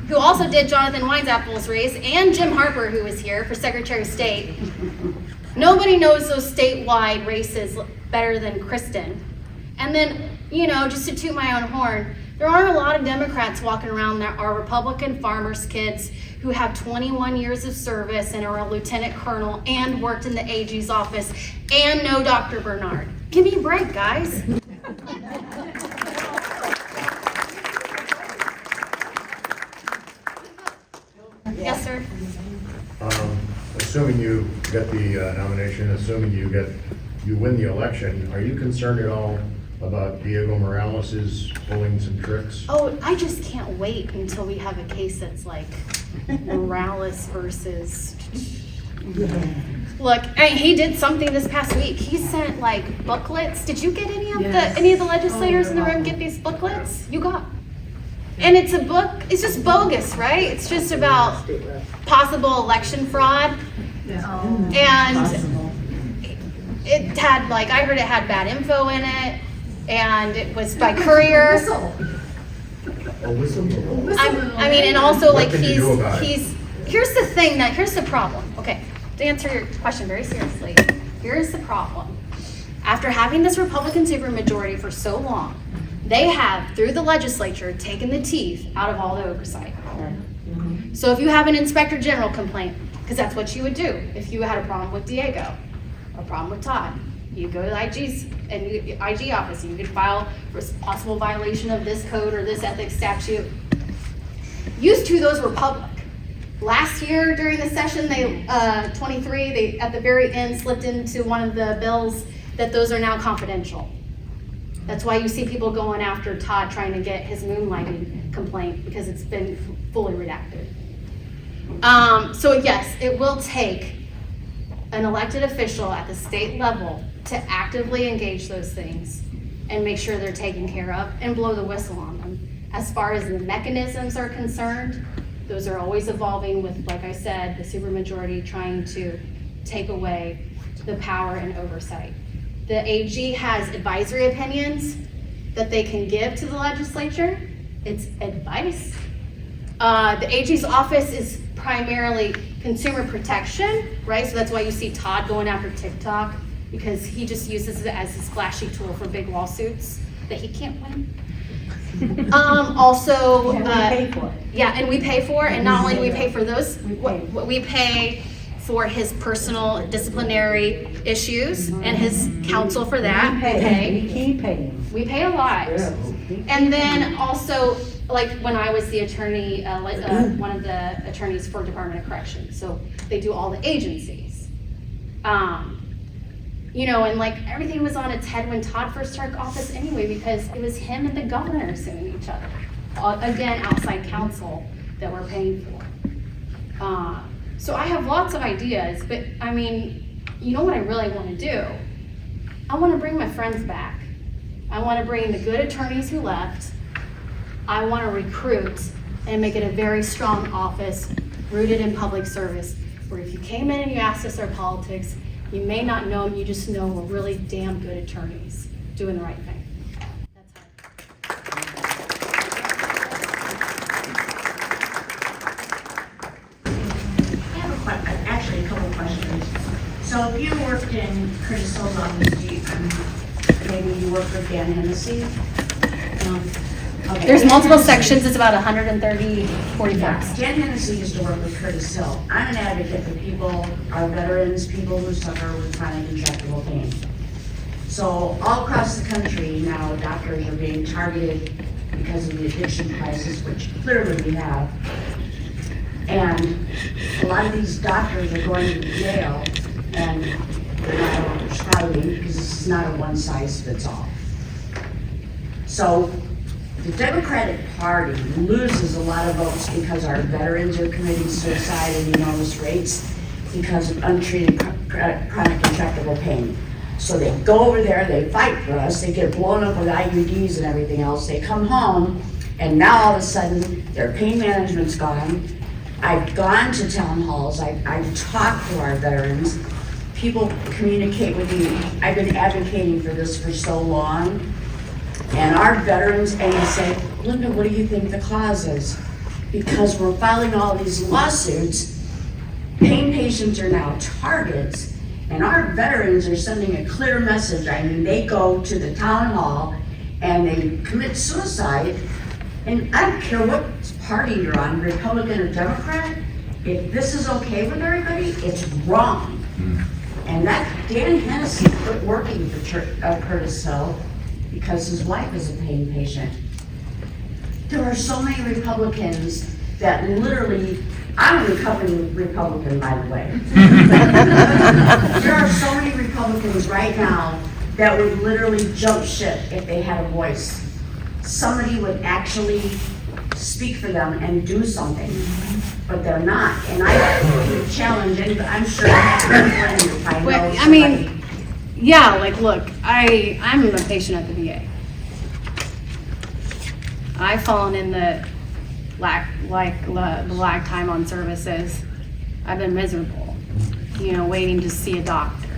who also did Jonathan Weinsapple's race, and Jim Harper, who was here for Secretary of State. Nobody knows those statewide races better than Kristen. And then, you know, just to toot my own horn, there aren't a lot of Democrats walking around that are Republican farmers' kids who have 21 years of service and are a lieutenant colonel and worked in the AG's office and know Dr. Bernard. Give me a break, guys. Yes, sir. Assuming you get the nomination, assuming you win the election, are you concerned at all about Diego Morales' pulling some tricks? Oh, I just can't wait until we have a case that's like Morales versus. Look, he did something this past week. He sent like booklets. Did you get any of the legislators in the room get these booklets? You got. And it's a book, it's just bogus, right? It's just about possible election fraud. And it had, like, I heard it had bad info in it, and it was by courier. I mean, and also, like, here's the problem. Okay, to answer your question very seriously, here's the problem. After having this Republican supermajority for so long, they have, through the legislature, taken the teeth out of all the oversight. So if you have an inspector general complaint, because that's what you would do if you had a problem with Diego, a problem with Todd, you go to the IG office, and you could file for possible violation of this code or this ethics statute. Used to, those were public. Last year during the session, 23, they at the very end slipped into one of the bills that those are now confidential. That's why you see people going after Todd trying to get his moonlighting complaint, because it's been fully redacted. So yes, it will take an elected official at the state level to actively engage those things and make sure they're taken care of and blow the whistle on them. As far as the mechanisms are concerned, those are always evolving with, like I said, the supermajority trying to take away the power and oversight. The AG has advisory opinions that they can give to the legislature. It's advice. The AG's office is primarily consumer protection, right? So that's why you see Todd going after TikTok, because he just uses it as his flashy tool for big lawsuits that he can't win. Also, And we pay for it. yeah, and we pay for it, and not only do we pay for those, We pay. we pay for his personal disciplinary issues and his counsel for that. We keep paying. We pay a lot. And then also, like when I was the attorney, one of the attorneys for Department of Corrections, so they do all the agencies. You know, and like everything was on its head when Todd first took office anyway, because it was him and the governor suing each other. Again, outside counsel that we're paying for. So I have lots of ideas, but I mean, you know what I really want to do? I want to bring my friends back. I want to bring the good attorneys who left. I want to recruit and make it a very strong office rooted in public service, where if you came in and you asked us our politics, you may not know, you just know we're really damn good attorneys doing the right thing. That's I have actually a couple of questions. So if you worked in Curtis Hill's office, maybe you worked with Dan Hennessy? Okay. There's multiple sections, it's about 130, 40 Yeah, folks. Dan Hennessy used to work with Curtis Hill. I'm an advocate for people, our veterans, people who suffer with chronic intractable pain. So all across the country now, doctors are being targeted because of the addiction crisis, which clearly we have. And a lot of these doctors are going to jail, and they're not overcrowding because this is not a one-size-fits-all. So the Democratic Party loses a lot of votes because our veterans are committing suicide at enormous rates because of untreated chronic intractable pain. So they go over there, they fight for us, they get blown up with IUDs and everything else, they come home, and now all of a sudden, their pain management's gone. I've gone to town halls, I've talked to our veterans, people communicate with me. I've been advocating for this for so long. And our veterans, and they say, Linda, what do you think the cause is? Because we're filing all these lawsuits, pain patients are now targets, and our veterans are sending a clear message. I mean, they go to the town hall and they commit suicide, and I don't care what party you're on, Republican or Democrat, if this is okay with everybody, it's wrong. And that Dan Hennessy quit working for Curtis Hill because his wife is a pain patient. There are so many Republicans that literally, I'm a recovering Republican, by the way. There are so many Republicans right now that would literally jump ship if they had a voice. Somebody would actually speak for them and do something, but they're not. And I would challenge anybody, I'm sure everyone in your time knows I mean, yeah, like, look, I'm a patient at the VA. I've fallen in the lag time on services. I've been miserable, you know, waiting to see a doctor.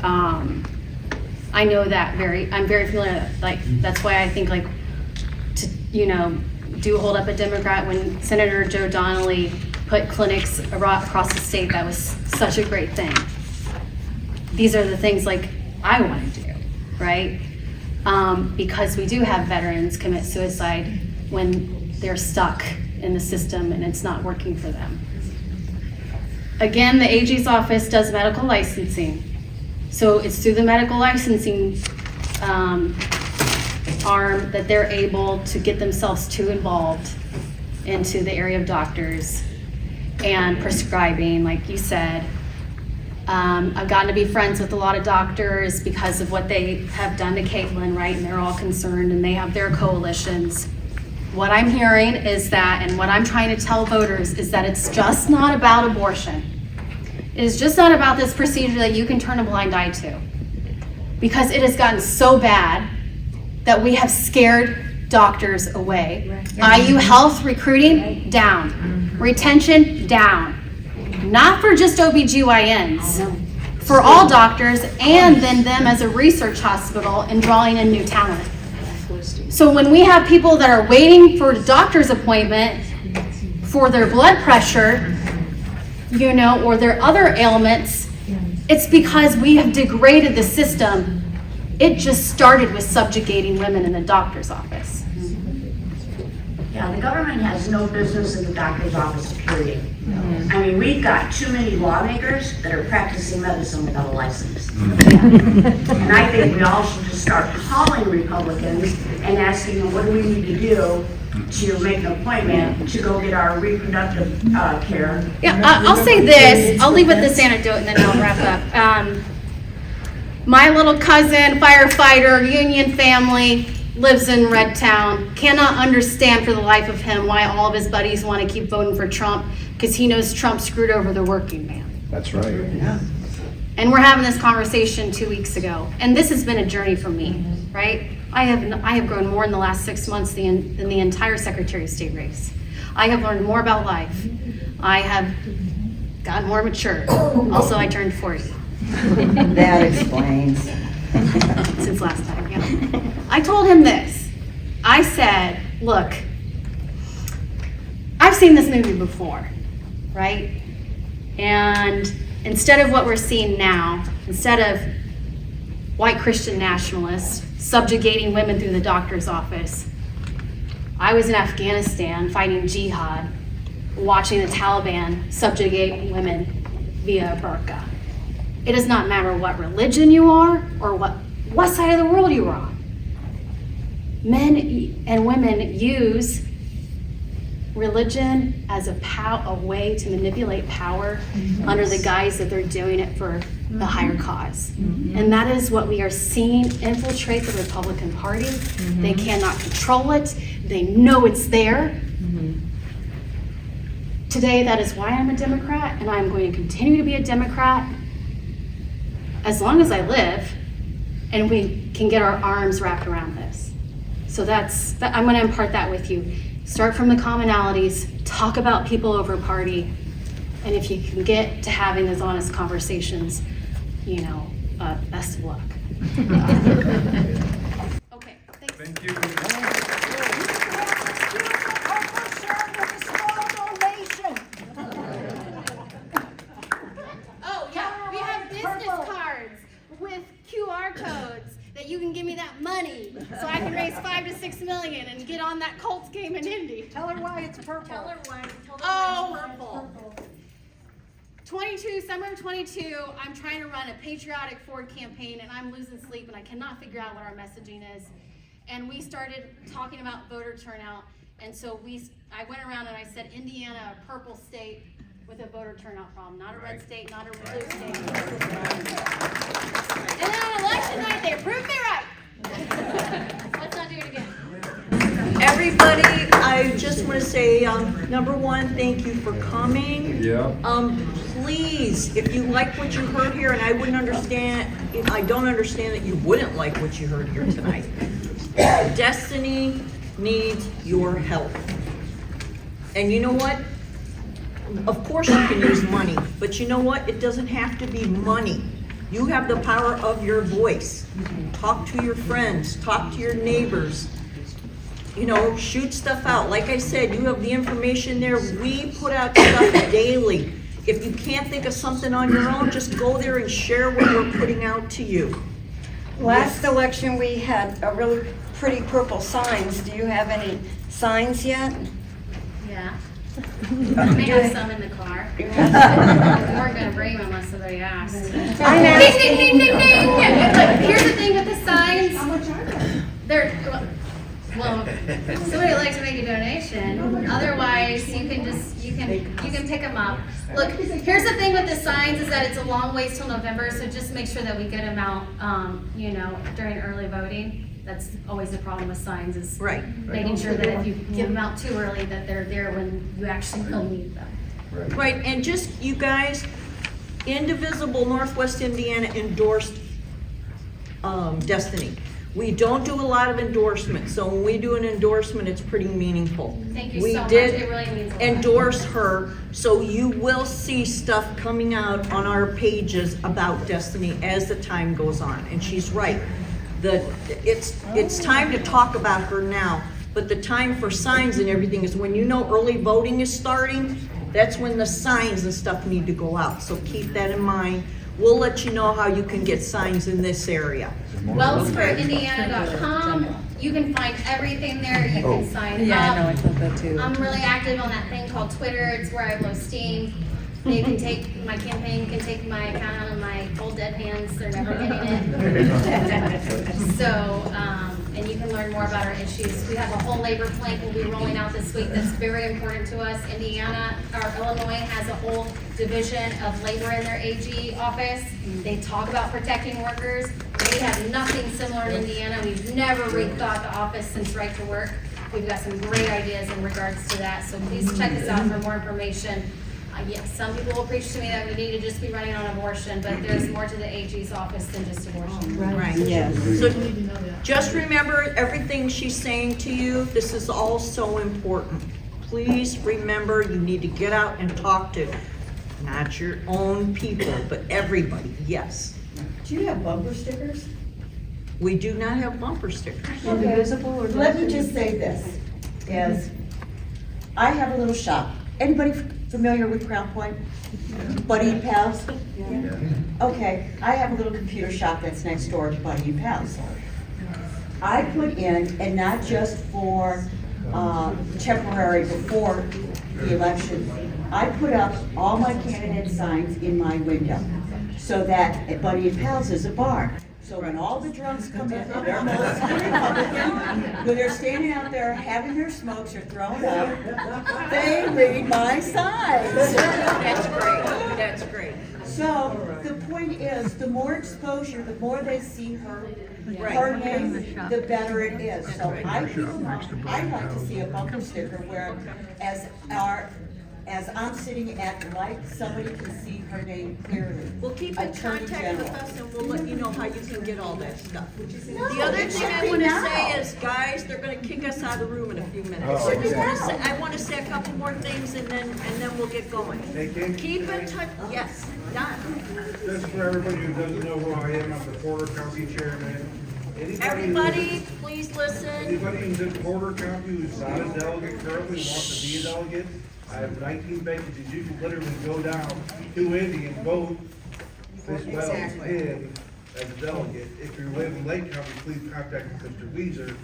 I know that I'm very familiar, like, that's why I think, like, to, you know, do hold up a Democrat when Senator Joe Donnelly put clinics across the state. That was such a great thing. These are the things like I want to do, right? Because we do have veterans commit suicide when they're stuck in the system and it's not working for them. Again, the AG's office does medical licensing. So it's through the medical licensing arm that they're able to get themselves too involved into the area of doctors and prescribing, like you said. I've gotten to be friends with a lot of doctors because of what they have done to Caitlin, right? And they're all concerned and they have their coalitions. What I'm hearing is that, and what I'm trying to tell voters is that it's just not about abortion. It is just not about this procedure that you can turn a blind eye to. Because it has gotten so bad that we have scared doctors away. IU health recruiting, down. Retention, down. Not for just OBGYNs, for all doctors, and then them as a research hospital and drawing in new talent. So when we have people that are waiting for a doctor's appointment for their blood pressure, you know, or their other ailments, it's because we have degraded the system. It just started with subjugating women in the doctor's office. Yeah, the government has no business in the doctor's office, period. I mean, we've got too many lawmakers that are practicing medicine without a license. And I think we all should just start calling Republicans and asking them, what do we need to do to make an appointment to go get our reproductive care? Yeah, I'll say this, I'll leave with this anecdote and then I'll wrap up. My little cousin, firefighter, union family, lives in Redtown, cannot understand for the life of him why all of his buddies want to keep voting for Trump, because he knows Trump screwed over the working man. That's right. And we're having this conversation 2 weeks ago, and this has been a journey for me, right? I have grown more in the last 6 months than the entire Secretary of State race. I have learned more about life. I have gotten more mature. Also, I turned 40. That explains. Since last time, yeah. I told him this. I said, look, I've seen this movie before, right? And instead of what we're seeing now, instead of white Christian nationalists subjugating women through the doctor's office, I was in Afghanistan fighting jihad, watching the Taliban subjugate women via burqa. It does not matter what religion you are or what side of the world you are on. Men and women use religion as a way to manipulate power under the guise that they're doing it for the higher cause. And that is what we are seeing infiltrate the Republican Party. They cannot control it. They know it's there. Today, that is why I'm a Democrat, and I'm going to continue to be a Democrat as long as I live and we can get our arms wrapped around this. So I'm going to impart that with you. Start from the commonalities, talk about people over party, and if you can get to having those honest conversations, you know, best of luck. Okay, thanks. Thank you. Oh, yeah, we have business cards with QR codes that you can give me that money so I can raise $5 to $6 million and get on that Colts game in Indy. Tell her why it's purple. Tell her why it's Oh, 22, summer of 22, I'm trying to run a patriotic Ford campaign and I'm losing sleep and I cannot figure out what our messaging is. And we started talking about voter turnout. And so I went around and I said, Indiana, a purple state with a voter turnout problem, not a red state, not a blue state. And then on election night, they proved me right. Let's not do it again. Everybody, I just want to say, number one, thank you for coming. Yeah. Please, if you like what you heard here, and I don't understand that you wouldn't like what you heard here tonight. Destiny needs your help. And you know what? Of course you can use money, but you know what? It doesn't have to be money. You have the power of your voice. Talk to your friends, talk to your neighbors. You know, shoot stuff out. Like I said, you have the information there. We put out stuff daily. If you can't think of something on your own, just go there and share what we're putting out to you. Last election, we had a really pretty purple signs. Do you have any signs yet? Yeah. I may have some in the car. We weren't gonna bring them unless somebody asked. I'm Ding, ding, ding, ding, ding. Look, here's the thing with the signs. How much are they? Well, somebody would like to make a donation. Otherwise, you can pick them up. Look, here's the thing with the signs is that it's a long ways till November, so just make sure that we get them out, during early voting. That's always the problem with signs is Right. making sure that if you give them out too early, that they're there when you actually will need them. Right, and just, you guys, Indivisible Northwest Indiana endorsed Destiny. We don't do a lot of endorsements, so when we do an endorsement, it's pretty meaningful. Thank you We so much. did It really means a lot. endorse her, so you will see stuff coming out on our pages about Destiny as the time goes on, and she's right. It's time to talk about her now, but the time for signs and everything is when you know early voting is starting, that's when the signs and stuff need to go out, so keep that in mind. We'll let you know how you can get signs in this area. Wellsforindiana.com. You can find everything there. You can sign up. thought that too. I'm really active on that thing called Twitter. It's where I blow steam. You can take my campaign, can take my account out of my old dead hands. They're never getting it. So, and you can learn more about our issues. We have a whole labor plank we'll be rolling out this week that's very important to us. Illinois has a whole division of labor in their AG office. They talk about protecting workers. We have nothing similar in Indiana. We've never rethought the office since Right to Work. We've got some great ideas in regards to that. So please check us out for more information. Yes, some people will preach to me that we need to just be running on abortion, but there's more to the AG's office than just abortion. Right. Yes. So just remember everything she's saying to you, this is all so important. Please remember, you need to get out and talk to not your own people, but everybody, yes. Do you have bumper stickers? We do not have bumper stickers. Indivisible or? Let me just say this, is I have a little shop. Anybody familiar with Crown Point? Buddy and Pals? Okay, I have a little computer shop that's next door to Buddy and Pals. I put in, and not just for temporary before the election, I put up all my candidate signs in my window, so that Buddy and Pals is a bar. So when all the drunks come in, and they're mostly Republican, when they're standing out there having their smokes or throwing up, they read my signs. That's great, that's great. So the point is, the more exposure, the more they see her name, the better it is. So I feel, I'd like to see a bumper sticker where, as I'm sitting at the light, somebody can see her name clearly. We'll keep in Attorney contact with General. us and we'll let you know how you can get all that stuff. No, The other it thing should I be want to now. say is, guys, they're going to kick us out of the room in a few minutes. Oh, So just okay. wanna say- I want to say a couple more things and then we'll get going. Keep in touch, yes, Don. Just for everybody who doesn't know who I am, I'm the Porter County Chairman. Everybody, please listen. Anybody who's in Porter County who's not a delegate currently wants to be a delegate, I have 19 vacancies. You can literally go down to Indy and vote this well in as a delegate. If you live in Lake County, please contact Mr. Weezer.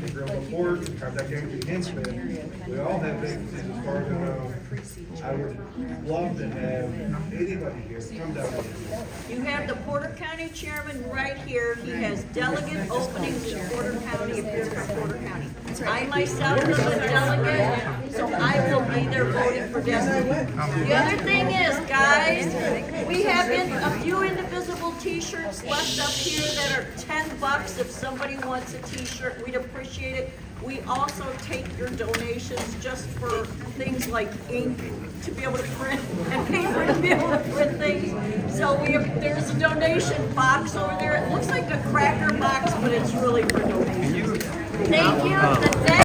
If you're on the board, contact Angie Hinsman. We all have vacancies as far as I know. I would love to have anybody here come down here. You have the Porter County Chairman right here. He has delegate openings in Porter County if you're from Porter County. I myself am a delegate, so I will be there voting for Destiny. The other thing is, guys, we have a few Indivisible t-shirts left up here that are $10 if somebody wants a t-shirt. We'd appreciate it. We also take your donations just for things like ink to be able to print and paper to be able to print things. So there's a donation box over there. It looks like a cracker box, but it's really for donations. Thank you. The next